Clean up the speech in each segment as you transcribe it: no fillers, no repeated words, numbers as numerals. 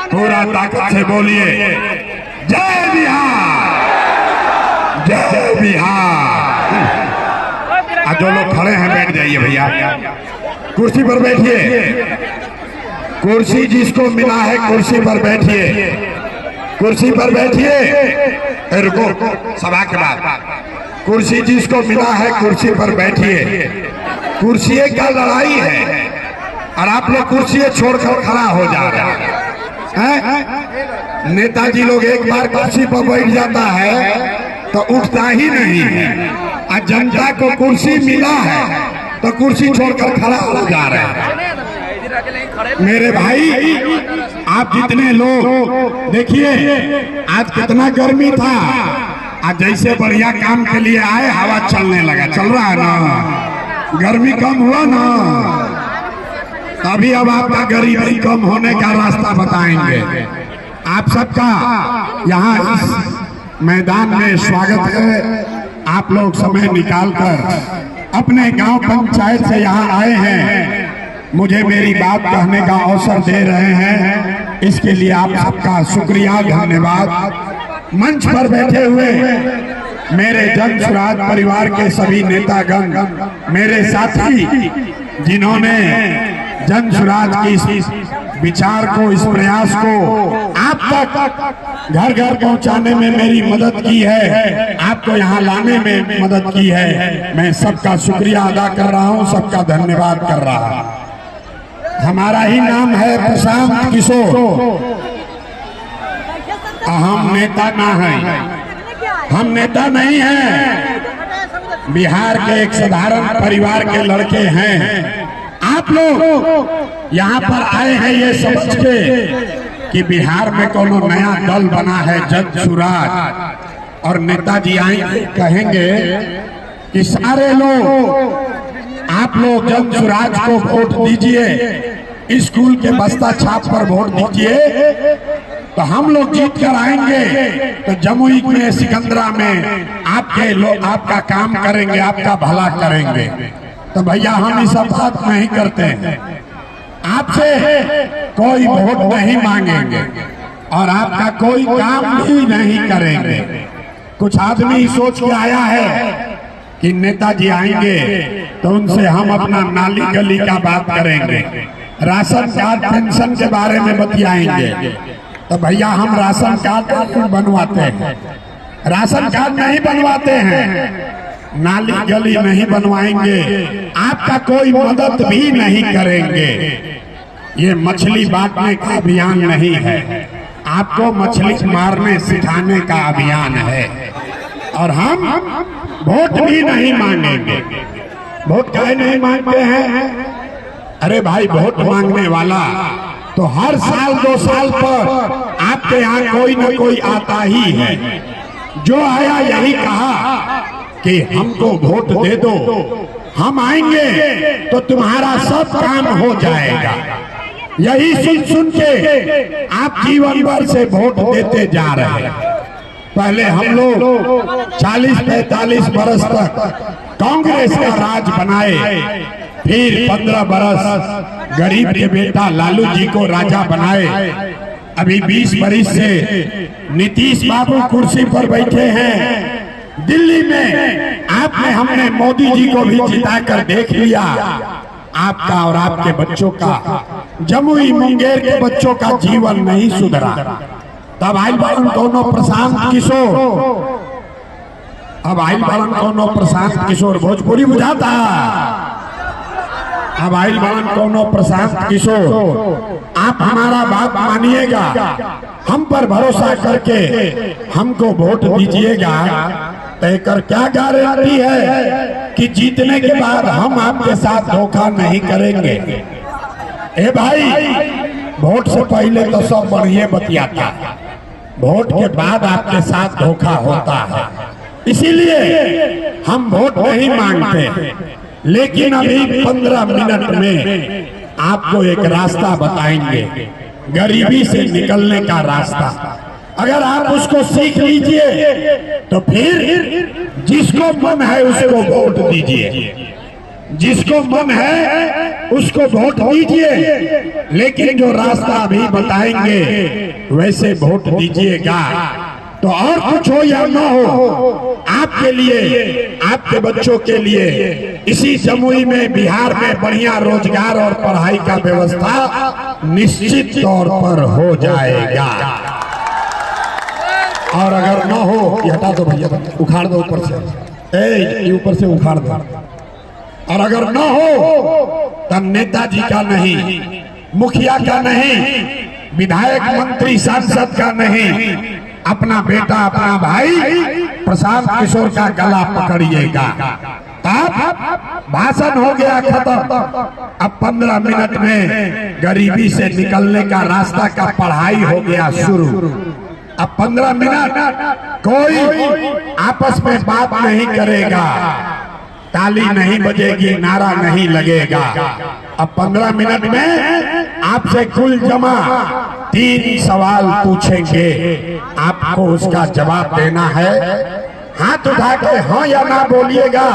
पूरा ताकत से बोलिए जय बिहार, जय बिहार। आज जो लोग खड़े हैं बैठ जाइए भैया, कुर्सी पर बैठिए। कुर्सी जिसको मिला है कुर्सी पर बैठिए, कुर्सी पर बैठिए। रुको, सभा के बाद कुर्सी जिसको मिला है कुर्सी पर बैठिए। कुर्सी का लड़ाई है और आप लोग कुर्सी छोड़कर खड़ा हो जा रहे हैं। नेताजी लोग एक बार कुर्सी पर बैठ जाता है तो उठता ही नहीं है, और जनता को कुर्सी मिला है तो कुर्सी छोड़कर खड़ा हो जा रहे हैं। मेरे भाई, आप जितने लोग देखिए आज कितना गर्मी था, आज जैसे बढ़िया काम के लिए आए हवा चलने लगा, चल रहा है ना, गर्मी कम हुआ ना, तभी अब आपका गरीबी कम होने का रास्ता बताएंगे। आप सबका यहाँ इस मैदान में स्वागत है। आप लोग समय निकालकर अपने गांव पंचायत से यहाँ आए हैं, मुझे मेरी बात कहने का अवसर दे रहे हैं, इसके लिए आप सबका शुक्रिया, धन्यवाद। मंच पर बैठे हुए मेरे जन स्वराज परिवार के सभी नेतागण, मेरे साथी जिन्होंने जन स्वराज की इस विचार को, इस प्रयास को आप तक घर घर पहुंचाने में मेरी मदद की है, आपको यहाँ लाने में मदद की है, मैं सबका शुक्रिया अदा कर रहा हूँ, सबका धन्यवाद कर रहा हूँ। हमारा ही नाम है प्रशांत किशोर। हम नेता ना हैं, हम नेता नहीं हैं, बिहार के एक साधारण परिवार के लड़के हैं। आप लोग यहाँ पर आए हैं ये समझ के कि बिहार में कोनो नया दल बना है जन स्वराज, और नेताजी आएंगे कहेंगे कि सारे लोग आप लोग जन स्वराज को वोट दीजिए, स्कूल के बस्ता छाप पर वोट दीजिए, तो हम लोग जीत कर आएंगे, तो जमुई में, सिकंदरा में आपके लोग आपका काम करेंगे, आपका भला करेंगे। तो भैया हम इस बात नहीं करते हैं, आपसे कोई वोट नहीं मांगेंगे और आपका कोई काम भी नहीं करेंगे। कुछ आदमी सोच के आया है कि नेताजी आएंगे तो उनसे हम अपना नाली गली का बात करेंगे, राशन कार्ड पेंशन के बारे में बतियाएंगे। तो भैया हम राशन कार्ड बनवाते हैं, राशन कार्ड नहीं बनवाते हैं, नाली गली नहीं बनवाएंगे, आपका कोई मदद भी नहीं करेंगे। ये मछली बांटने का अभियान नहीं है, आपको मछली मारने सिखाने का अभियान है। और हम वोट भी नहीं मांगेंगे। वोट काहे नहीं मांगते हैं? अरे भाई, वोट मांगने वाला तो हर साल 2 साल पर आपके यहाँ कोई न कोई आता ही है। जो आया यही कहा कि हमको वोट दे दो, हम आएंगे तो तुम्हारा सब काम हो जाएगा। यही सुन सुन के आप जीवन भर से वोट देते जा रहे हैं। पहले हम लोग 40-45 बरस तक कांग्रेस का राज बनाए, फिर 15 बरस गरीब के बेटा लालू जी को राजा बनाए, अभी 20 बरस से नीतीश बाबू कुर्सी पर बैठे हैं। दिल्ली में आपने हमने मोदी जी को भी जिताकर देख लिया। आपका और आपके बच्चों का, जमुई मुंगेर के बच्चों का जीवन नहीं सुधरा। तब आइल बालन कोनो प्रशांत किशोर, अब आइल बालन कोनो प्रशांत किशोर, भोजपुरी बुझाता, अब आइल बालन कोनो प्रशांत किशोर। आप हमारा बात मानिएगा, हम पर भरोसा करके हमको वोट दीजिएगा। तयकर क्या गारंटी है कि जीतने के बाद हम आपके साथ धोखा नहीं करेंगे? ए भाई, वोट से पहले तो सब बढ़िया बतियाता है, वोट के बाद आपके साथ धोखा होता है। इसीलिए हम वोट नहीं मांगते, लेकिन अभी 15 मिनट में आपको एक रास्ता बताएंगे, गरीबी से निकलने का रास्ता। अगर आप उसको सीख लीजिए तो फिर जिसको मन है उसको वोट दीजिए। जिसको मन है उसको वोट दीजिए, लेकिन जो रास्ता अभी बताएंगे वैसे वोट दीजिएगा। तो और कुछ हो या ना हो, आपके लिए, आपके बच्चों के लिए इसी जमुई में, बिहार में बढ़िया रोजगार और पढ़ाई का व्यवस्था निश्चित तौर पर हो जाएगा। और अगर ना हो, ये हटा दो भैया, उखाड़ दो ऊपर से, ये ऊपर से उखाड़ दो। और अगर ना हो तब नेताजी का नहीं, मुखिया का नहीं, विधायक मंत्री सांसद का नहीं, अपना बेटा, अपना भाई प्रशांत किशोर का गला पकड़िएगा। तब भाषण हो गया खत्म। अब 15 मिनट में गरीबी से निकलने का रास्ता का पढ़ाई हो गया शुरू। अब 15 मिनट कोई आपस में बात नहीं करेगा, ताली नहीं बजेगी, नारा नहीं लगेगा। अब 15 मिनट में आपसे कुल जमा 3 सवाल पूछेंगे, आपको उसका जवाब देना है। हाथ उठा के हाँ या ना बोलिएगा।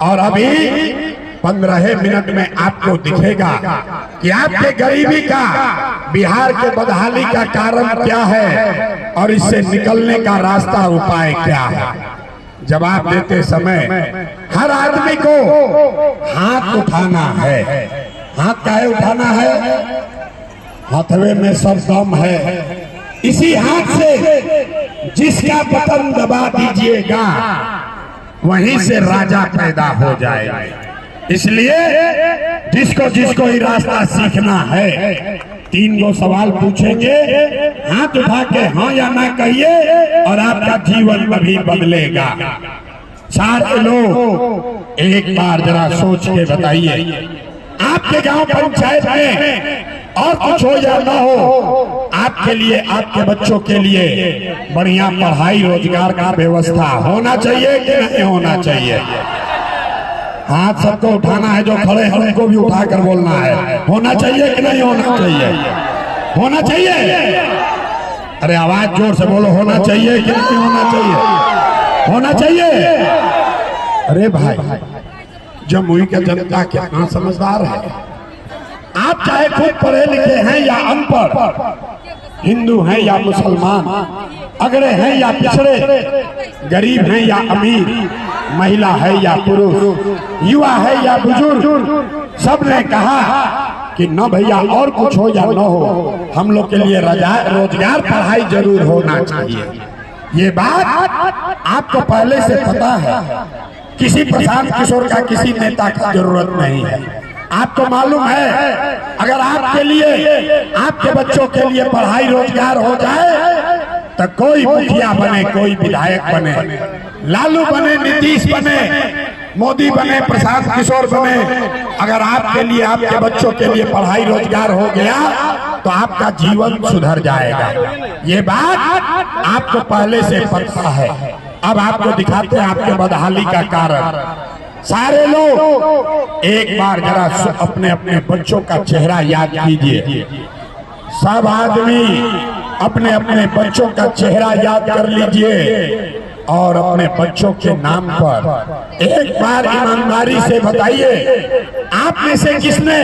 और अभी 15 मिनट में आपको दिखेगा कि आपके गरीबी का, बिहार के बदहाली का कारण क्या है और इससे निकलने का रास्ता, उपाय क्या है। जवाब देते समय हर आदमी को हाथ उठाना है। हाथ काहे उठाना है? हाथवे में सब दम है। इसी हाथ से जिसका बटन दबा दीजिएगा वहीं से राजा पैदा हो जाएगा। इसलिए जिसको जिसको ये रास्ता सीखना है, 3 गो सवाल पूछेंगे, हाथ उठा के हाँ या ना कहिए और आपका जीवन अभी बदलेगा। सारे लोग एक बार जरा सोच के बताइए, आपके गांव पंचायत में और कुछ हो या ना हो, आपके लिए, आपके बच्चों के लिए बढ़िया पढ़ाई, रोजगार का व्यवस्था होना चाहिए कि नहीं होना चाहिए? हाथ सबको उठाना है, जो खड़े हैं उनको भी उठाकर बोलना है, होना चाहिए कि नहीं होना चाहिए? होना चाहिए। अरे आवाज जोर से बोलो, होना चाहिए कि नहीं होना चाहिए? होना चाहिए। अरे भाई, जमुई का जनता कितना समझदार है। आप चाहे खुद पढ़े लिखे हैं या अनपढ़, हिंदू हैं या मुसलमान, अगड़े हैं या पिछड़े, गरीब हैं या अमीर, महिला है या पुरुष, युवा है या बुजुर्ग, सबने कहा कि न भैया और कुछ हो या न हो, हम लोग के लिए रोजगार, पढ़ाई जरूर होना चाहिए। ये बात आपको पहले से पता है। किसी प्रशांत किशोर का, किसी नेता का जरूरत नहीं है। आपको मालूम है, अगर आपके लिए, आपके बच्चों के लिए पढ़ाई, रोजगार हो जाए तो कोई मुखिया बने, कोई विधायक बने, लालू बने, नीतीश बने, मोदी बने, प्रशांत किशोर बने, अगर आपके लिए, आपके बच्चों के लिए पढ़ाई, रोजगार हो गया तो आपका जीवन सुधर जाएगा। ये बात आपको पहले से पता है। अब आपको दिखाते हैं आपके बदहाली का कारण। सारे लोग एक बार जरा अपने अपने बच्चों का चेहरा याद कीजिए। सब आदमी अपने अपने बच्चों का चेहरा याद कर लीजिए और अपने बच्चों के नाम पर एक बार ईमानदारी से बताइए, आप में से किसने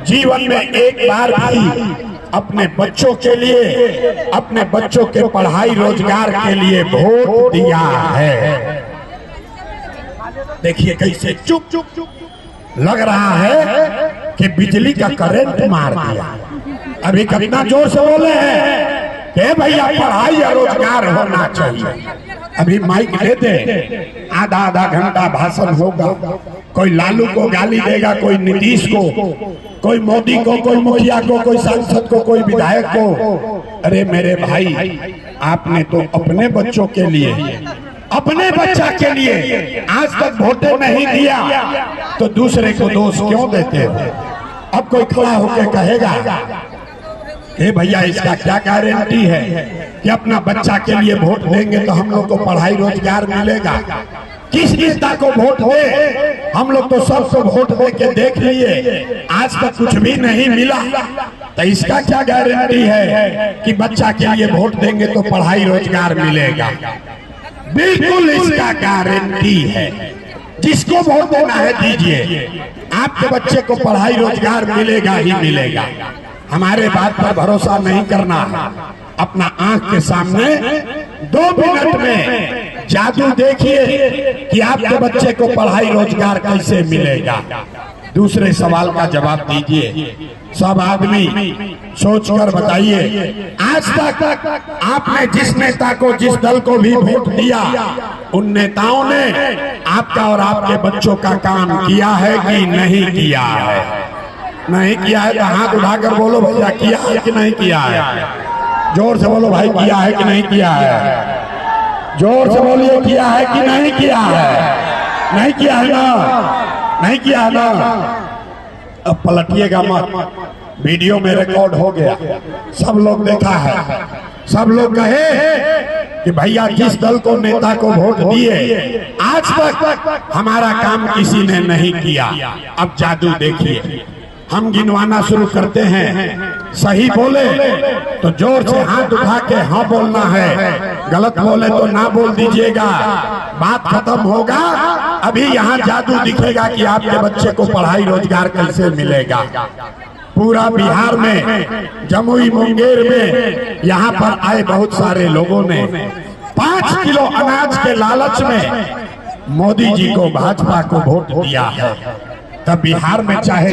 जीवन में एक बार भी अपने बच्चों के लिए, अपने बच्चों के पढ़ाई, रोजगार के लिए वोट दिया है? देखिए कैसे चुप चुप चुप लग रहा है कि बिजली का करंट मार दिया। अभी कितना जोर से बोले हैं कि भैया पढ़ाई या रोजगार होना चाहिए। अभी माइक दे दे, आधा आधा घंटा भाषण होगा, कोई लालू को गाली देगा, कोई नीतीश को, कोई मोदी को, कोई मुखिया को, कोई सांसद को, कोई विधायक को। अरे मेरे भाई, आपने तो अपने बच्चों के लिए, अपने बच्चा के लिए आज तक वोटे नहीं दिया, तो दूसरे को दोष क्यों देते हैं? अब कोई खड़ा होकर कहेगा हे भैया, इसका क्या गारंटी है कि अपना बच्चा के लिए वोट देंगे तो हम लोग को पढ़ाई, रोजगार मिलेगा? किस नेता को वोट दे? हम लोग तो सबको वोट दे के देख लिए, आज तक कुछ भी नहीं मिला, तो इसका क्या गारंटी है कि बच्चा के लिए वोट देंगे तो पढ़ाई, रोजगार मिलेगा? बिल्कुल इसका गारंटी है। जिसको वोट देना है दीजिए, आपके बच्चे को पढ़ाई रोजगार मिलेगा ही मिलेगा। हमारे बात पर भरोसा नहीं करना है, अपना आंख के सामने 2 मिनट में जादू देखिए कि आपके बच्चे को पढ़ाई रोजगार कैसे मिलेगा। दूसरे सवाल का जवाब दीजिए। सब आदमी सोचकर बताइए, आज तक आपने जिस नेता को, जिस दल को भी वोट दिया, उन नेताओं ने आपका और आपके बच्चों का काम किया है कि नहीं किया है? नहीं किया है तो हाथ उठाकर बोलो भैया, किया है कि नहीं किया है? जोर से बोलो भाई, किया है कि नहीं किया है? जोर से बोलिए, किया है कि नहीं किया है? नहीं किया है ना? नहीं किया ना? अब पलटिएगा मत, वीडियो में रिकॉर्ड हो गया, सब लोग देखा है। सब लोग कहे कि भैया जिस दल को, नेता को वोट दिए, आज तक हमारा काम किसी ने नहीं किया। अब जादू देखिए, हम गिनवाना शुरू करते हैं। सही बोले तो जोर से हाथ उठा के हाँ बोलना है, गलत बोले तो ना बोल दीजिएगा, बात खत्म होगा। अभी यहाँ जादू दिखेगा कि आपके बच्चे को पढ़ाई रोजगार कैसे मिलेगा। पूरा बिहार में, जमुई मुंगेर में, यहाँ पर आए बहुत सारे लोगों ने 5 किलो अनाज के लालच में मोदी जी को, भाजपा को वोट दिया है। तब बिहार में चाहे